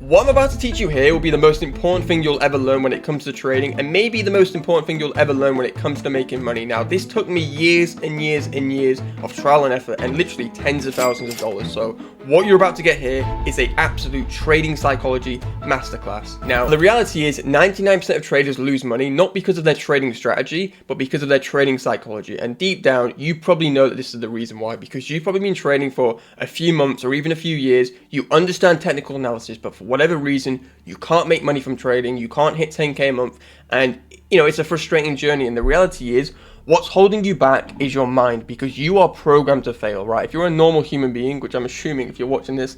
What I'm about to teach you here will be the most important thing you'll ever learn when it comes to trading, and maybe the most important thing you'll ever learn when it comes to making money. Now, this took me years and years and years of trial and effort and literally tens of thousands of dollars. So what you're about to get here is a absolute trading psychology masterclass. Now, the reality is 99% of traders lose money, not because of their trading strategy, but because of their trading psychology. And deep down, you probably know that this is the reason why, because you've probably been trading for a few months or even a few years. You understand technical analysis, but for whatever reason, you can't make money from trading, you can't hit 10K a month, and it's a frustrating journey. And the reality is, what's holding you back is your mind, because you are programmed to fail, right? If you're a normal human being, which I'm assuming if you're watching this,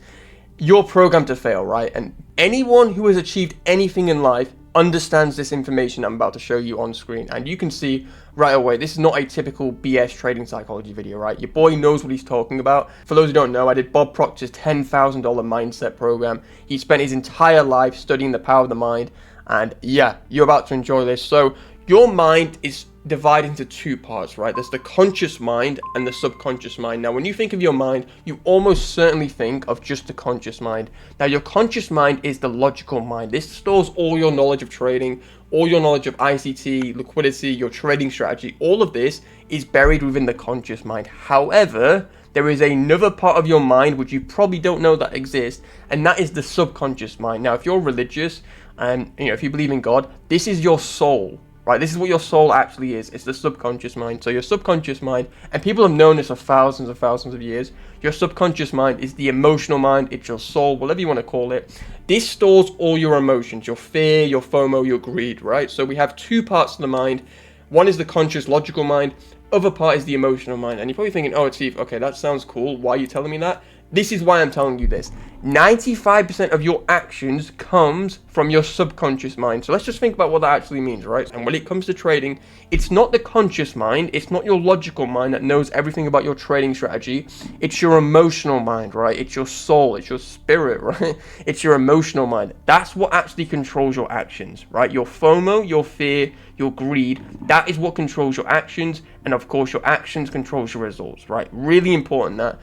you're programmed to fail, right? And anyone who has achieved anything in life understands this information I'm about to show you on screen. And you can see right away, this is not a typical BS trading psychology video, right? Your boy knows what he's talking about. For those who don't know, I did Bob Proctor's $10,000 mindset program. He spent his entire life studying the power of the mind. And yeah, you're about to enjoy this. So your mind is divided into two parts, right? There's the conscious mind and the subconscious mind. Now, when you think of your mind, you almost certainly think of just the conscious mind. Now, your conscious mind is the logical mind. This stores all your knowledge of trading, all your knowledge of ICT, liquidity, your trading strategy. All of this is buried within the conscious mind. However, there is another part of your mind which you probably don't know that exists, and that is the subconscious mind. Now, if you're religious and if you believe in God, this is your soul. Right, this is what your soul actually is. It's the subconscious mind. So your subconscious mind, and people have known this for thousands and thousands of years, your subconscious mind is the emotional mind, it's your soul, whatever you want to call it. This stores all your emotions, your fear, your FOMO, your greed, right? So we have two parts of the mind. One is the conscious, logical mind. Other part is the emotional mind. And you're probably thinking, oh, Atif, okay, that sounds cool. Why are you telling me that? This is why I'm telling you this. 95% of your actions comes from your subconscious mind. So let's just think about what that actually means, right? And when it comes to trading, it's not the conscious mind, it's not your logical mind that knows everything about your trading strategy. It's your emotional mind, right? It's your soul, it's your spirit, right? It's your emotional mind. That's what actually controls your actions, right? Your FOMO, your fear, your greed, that is what controls your actions. And of course, your actions controls your results, right? Really important that.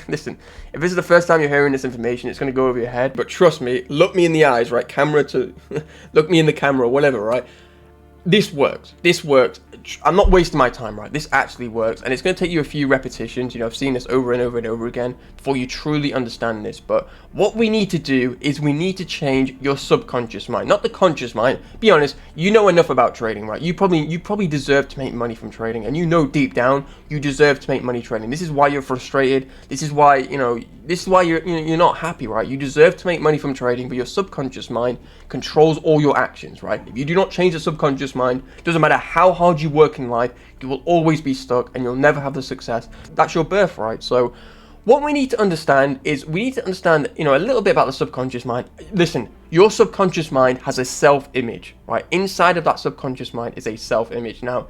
Listen, if this is the first time you're hearing this information, it's going to go over your head. But trust me, look me in the eyes, right? Camera to look me in the camera, whatever, right? This works. This works. I'm not wasting my time, right? This actually works, and it's going to take you a few repetitions. I've seen this over and over and over again before you truly understand this. But what we need to do is we need to change your subconscious mind, not the conscious mind. Be honest, you know enough about trading, right? You probably deserve to make money from trading, and deep down you deserve to make money trading. This is why you're frustrated. This is why you're not happy, right? You deserve to make money from trading, but your subconscious mind controls all your actions, right? If you do not change the subconscious mind, doesn't matter how hard you work in life, you will always be stuck and you'll never have the success. That's your birthright. So what we need to understand is a little bit about the subconscious mind. Listen, your subconscious mind has a self-image, right? Inside of that subconscious mind is a self-image. Now,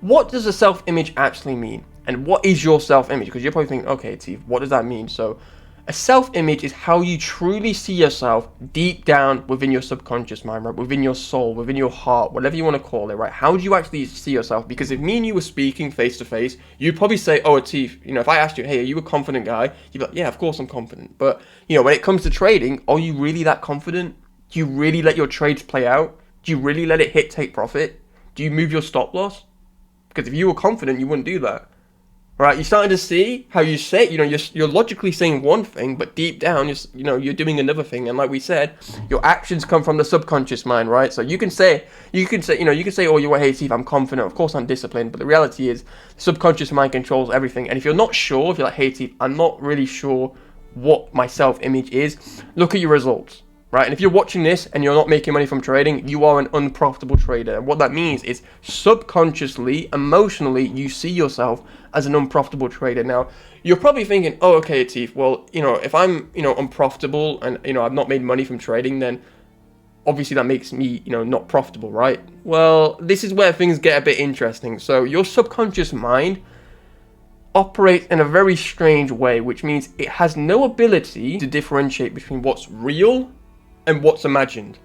what does a self-image actually mean? And what is your self-image? Because you're probably thinking, okay, Steve, what does that mean? So a self-image is how you truly see yourself deep down within your subconscious mind, right? Within your soul, within your heart, whatever you want to call it, right? How do you actually see yourself? Because if me and you were speaking face to face, you'd probably say, oh, Atif, if I asked you, hey, are you a confident guy? You'd be like, yeah, of course I'm confident. But, when it comes to trading, are you really that confident? Do you really let your trades play out? Do you really let it hit take profit? Do you move your stop loss? Because if you were confident, you wouldn't do that. Right, you're starting to see how you say, you're logically saying one thing, but deep down, you're doing another thing. And like we said, your actions come from the subconscious mind, right? So you can say, oh, hey, Steve, I'm confident. Of course, I'm disciplined. But the reality is, the subconscious mind controls everything. And if you're not sure, if you're like, hey, Steve, I'm not really sure what my self-image is, look at your results. Right, and if you're watching this and you're not making money from trading, you are an unprofitable trader. And what that means is subconsciously, emotionally, you see yourself as an unprofitable trader. Now, you're probably thinking, oh, okay, Atif, well, if I'm, unprofitable and, I've not made money from trading, then obviously that makes me, not profitable, right? Well, this is where things get a bit interesting. So your subconscious mind operates in a very strange way, which means it has no ability to differentiate between what's real and what's imagined,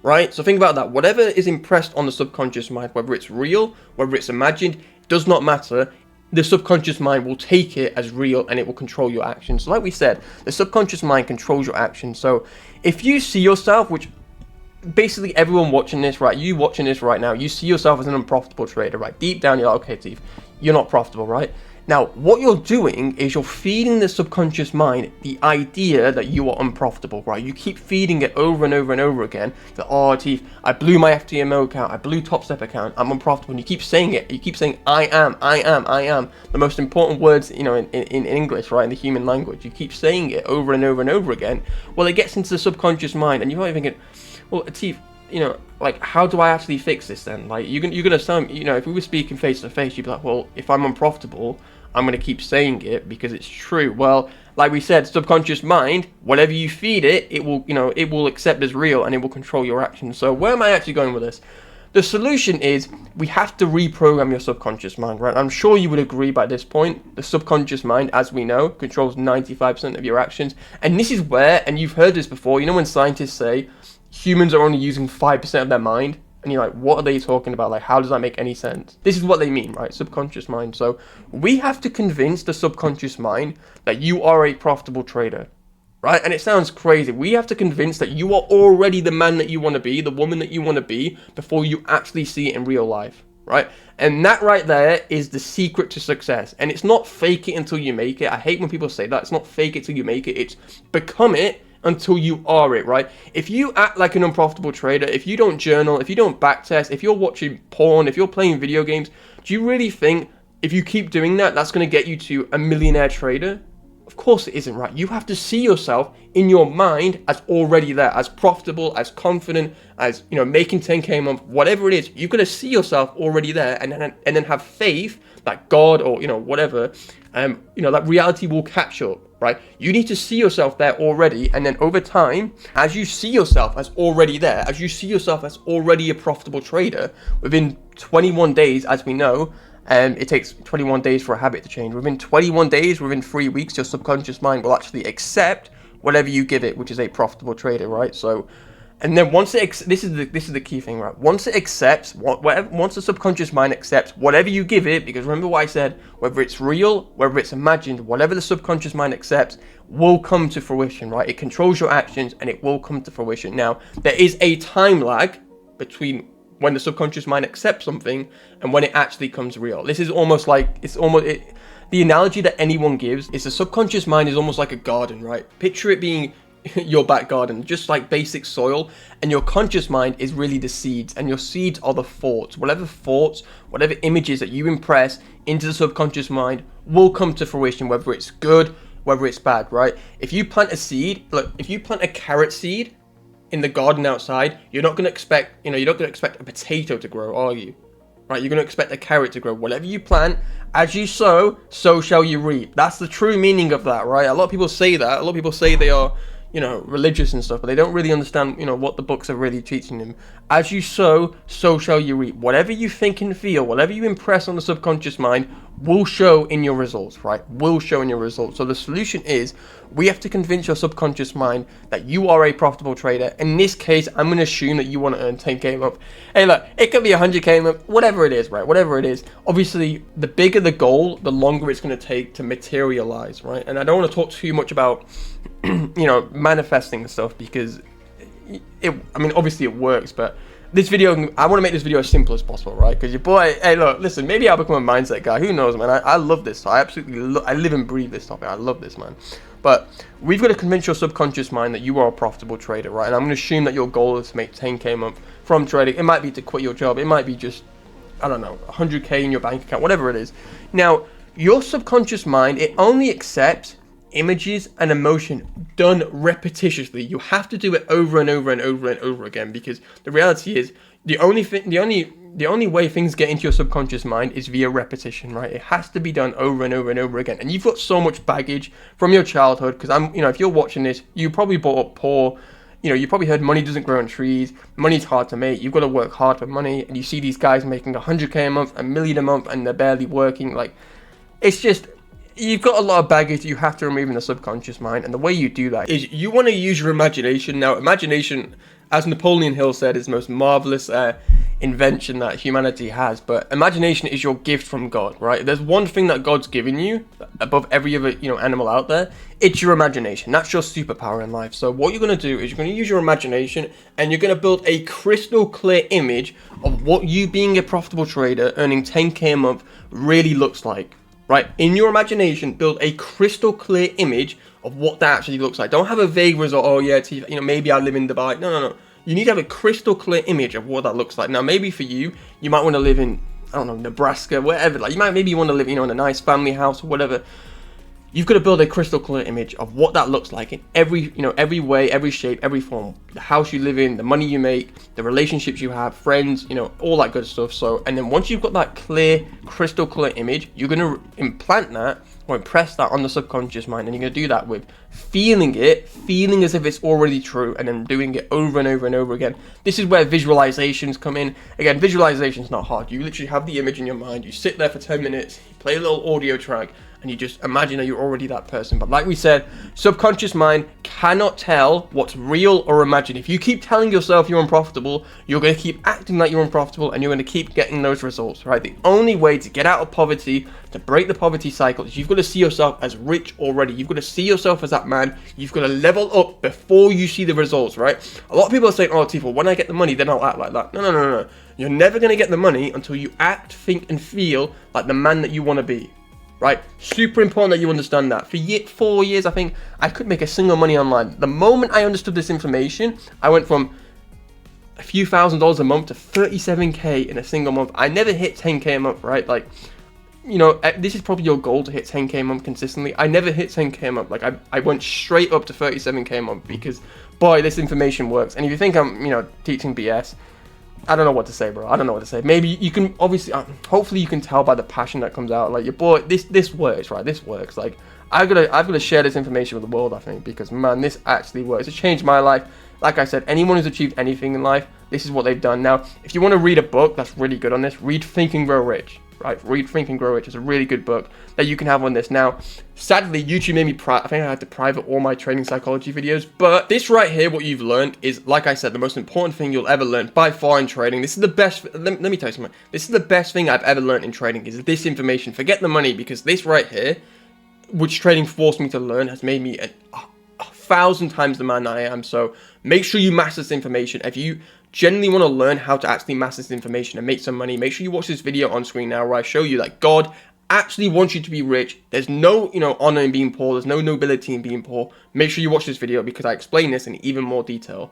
right? So think about that. Whatever is impressed on the subconscious mind, whether it's real, whether it's imagined, does not matter. the subconscious mind will take it as real and it will control your actions. So like we said, the subconscious mind controls your actions. So if you see yourself, which basically everyone watching this, right, you watching this right now, you see yourself as an unprofitable trader, right? Deep down, you're like, okay, Atif, you're not profitable, right? Now, what you're doing is you're feeding the subconscious mind the idea that you are unprofitable, right? You keep feeding it over and over and over again. That, oh, Atif, I blew my FTMO account, I blew Top Step account, I'm unprofitable. And you keep saying it. You keep saying, I am. The most important words, you know, in English, right, in the human language. You keep saying it over and over and over again. Well, it gets into the subconscious mind, and you're probably thinking, well, Atif, you know, like, how do I actually fix this then? Like, you're gonna sound, you know, if we were speaking face to face, you'd be like, well, if I'm unprofitable, I'm going to keep saying it because it's true. Well, like we said, subconscious mind, whatever you feed it, it will, you know, it will accept as real and it will control your actions. So where am I actually going with this? The solution is we have to reprogram your subconscious mind, right? I'm sure you would agree by this point. The subconscious mind, as we know, controls 95% of your actions. And this is where, and you've heard this before, you know when scientists say humans are only using 5% of their mind? And you're like, what are they talking about? Like, how does that make any sense? This is what they mean, right? Subconscious mind. So we have to convince the subconscious mind that you are a profitable trader, right? And it sounds crazy. We have to convince that you are already the man that you want to be, the woman that you want to be, before you actually see it in real life, right? And that right there is the secret to success. And it's not fake it until you make it. I hate when people say that. It's not fake it till you make it. It's become it until you are it, right? If you act like an unprofitable trader, if you don't journal, if you don't backtest, if you're watching porn, if you're playing video games, do you really think if you keep doing that, that's going to get you to a millionaire trader? Of course it isn't, right? You have to see yourself in your mind as already there, as profitable, as confident, as, you know, making 10K a month, whatever it is. You've got to see yourself already there and then have faith that God or, you know, whatever, you know, that reality will catch up. Right? You need to see yourself there already, and then over time, as you see yourself as already there, as you see yourself as already a profitable trader, within 21 days, as we know, it takes 21 days for a habit to change. Within 21 days, within 3 weeks, your subconscious mind will actually accept whatever you give it, which is a profitable trader, right? So, and then once it, this is the key thing, right? Once it accepts, once the subconscious mind accepts whatever you give it, because remember what I said, whether it's real, whether it's imagined, whatever the subconscious mind accepts will come to fruition, right? It controls your actions and it will come to fruition. Now, there is a time lag between when the subconscious mind accepts something and when it actually comes real. This is almost like, the analogy that anyone gives is the subconscious mind is almost like a garden, right? Picture it being your back garden, just like basic soil, and your conscious mind is really the seeds, and your seeds are the thoughts, whatever images that you impress into the subconscious mind will come to fruition, whether it's good, whether it's bad, right? If you plant a seed, look, if you plant a carrot seed in the garden outside, you're not going to expect, you know, you're not going to expect a potato to grow, are you? Right? You're going to expect a carrot to grow. Whatever you plant, as you sow, so shall you reap. That's the true meaning of that, right? A lot of people say that. A lot of people say they are, you know, religious and stuff, but they don't really understand, you know, what the books are really teaching them. As you sow, so shall you reap. Whatever you think and feel, whatever you impress on the subconscious mind will show in your results, right? Will show in your results. So the solution is we have to convince your subconscious mind that you are a profitable trader. In this case, I'm going to assume that you want to earn 10K a month. Hey, look, it could be 100K a month, whatever it is, right? Whatever it is. Obviously, the bigger the goal, the longer it's going to take to materialize, right? And I don't want to talk too much about you know, manifesting stuff because I mean, obviously it works, but this video, I want to make this video as simple as possible, right? Because your boy, hey, look, listen, maybe I'll become a mindset guy. Who knows, man? I love this. I absolutely I live and breathe this topic. I love this, man. But we've got to convince your subconscious mind that you are a profitable trader, right? And I'm going to assume that your goal is to make 10K a month from trading. It might be to quit your job. It might be just, I don't know, 100K in your bank account, whatever it is. Now, your subconscious mind, it only accepts images and emotion done repetitiously. You have to do it over and over and over and over again, because the reality is the only way things get into your subconscious mind is via repetition, right? It has to be done over and over and over again. And you've got so much baggage from your childhood, because you know, if you're watching this, you probably brought up poor. You know, you probably heard money doesn't grow on trees, money's hard to make, you've got to work hard for money, and you see these guys making 100K a month, $1 million a month, and they're barely working. Like, it's just, you've got a lot of baggage that you have to remove in the subconscious mind, and the way you do that is you want to use your imagination. Now, imagination, as Napoleon Hill said, is the most marvelous invention that humanity has, but imagination is your gift from God, right? If there's one thing that God's given you above every other, animal out there, it's your imagination. That's your superpower in life. So what you're going to do is you're going to use your imagination, and you're going to build a crystal clear image of what you being a profitable trader earning 10k a month really looks like, right? In your imagination, build a crystal clear image of what that actually looks like. Don't have a vague result. Oh yeah, maybe I live in Dubai. No. You need to have a crystal clear image of what that looks like. Now, maybe for you, you might want to live in, I don't know, Nebraska, wherever. Like, maybe you want to live, in a nice family house or whatever. You've got to build a crystal clear image of what that looks like in every way, every shape, every form. The house you live in, the money you make, the relationships you have, friends, all that good stuff. So, and then once you've got that clear, crystal clear image, you're going to implant that or impress that on the subconscious mind. And you're going to do that with feeling as if it's already true, and then doing it over and over and over again. This is where visualizations come in. Again, visualization's not hard. You literally have the image in your mind. You sit there for 10 minutes, you play a little audio track, and you just imagine that you're already that person. But like we said, subconscious mind cannot tell what's real or imagined. If you keep telling yourself you're unprofitable, you're going to keep acting like you're unprofitable, and you're going to keep getting those results, right? The only way to get out of poverty, to break the poverty cycle, is you've got to see yourself as rich already. You've got to see yourself as that man. You've got to level up before you see the results, right? A lot of people are saying, oh, Atif, when I get the money, then I'll act like that. No. You're never going to get the money until you act, think, and feel like the man that you want to be. Right? Super important that you understand that. For 4 years, I think, I couldn't make a single money online. The moment I understood this information, I went from a few $1,000s a month to 37k in a single month. I never hit 10k a month, right? Like, this is probably your goal, to hit 10k a month consistently. I never hit 10k a month. Like, I went straight up to 37k a month because, boy, this information works. And if you think I'm, teaching BS, I don't know what to say, bro. I don't know what to say. Maybe you can, obviously, hopefully you can tell by the passion that comes out. Like, your boy, this works, right? This works. Like, I've got to share this information with the world, I think, because, man, this actually works. It changed my life. Like I said, anyone who's achieved anything in life, this is what they've done. Now, if you want to read a book that's really good on this, read Think and Grow Rich. Right, Read Think and Grow Rich. It's a really good book that you can have on this. Now, sadly, YouTube made me I think I had to private all my training psychology videos, but this right here, what you've learned, is, like I said, the most important thing you'll ever learn by far in trading. This is the best, let me tell you something. This is the best thing I've ever learned in trading, is this information. Forget the money, because this right here, which trading forced me to learn, has made me a 1,000 times the man that I am. So make sure you master this information. If you genuinely want to learn how to actually master this information and make some money, make sure you watch this video on screen now, where I show you that God actually wants you to be rich. There's no, honor in being poor. There's no nobility in being poor. Make sure you watch this video, because I explain this in even more detail.